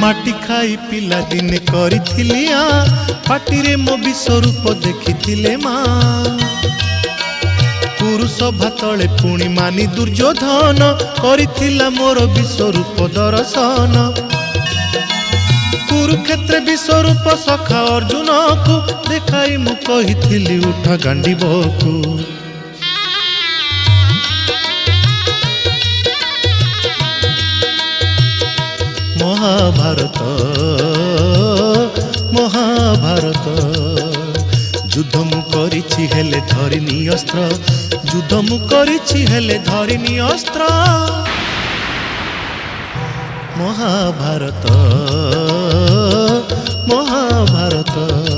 माटी खाई पिला दिने करिथिली पाटिरे मो विश्वरूप देखिथिले माँ पुरुष भातले पुणी मानी दुर्योधन करिथिला मोर विश्वरूप दर्शन कुरुक्षेत्र विश्वरूप सखा अर्जुन को देखाई मु कहिथिली उठ गांडीबकु महाभारत महाभारत युद्ध मु करिछि हेले धरिनी अस्त्र युद्ध मु करिछि हेले धरिनी अस्त्र महाभारत महाभारत।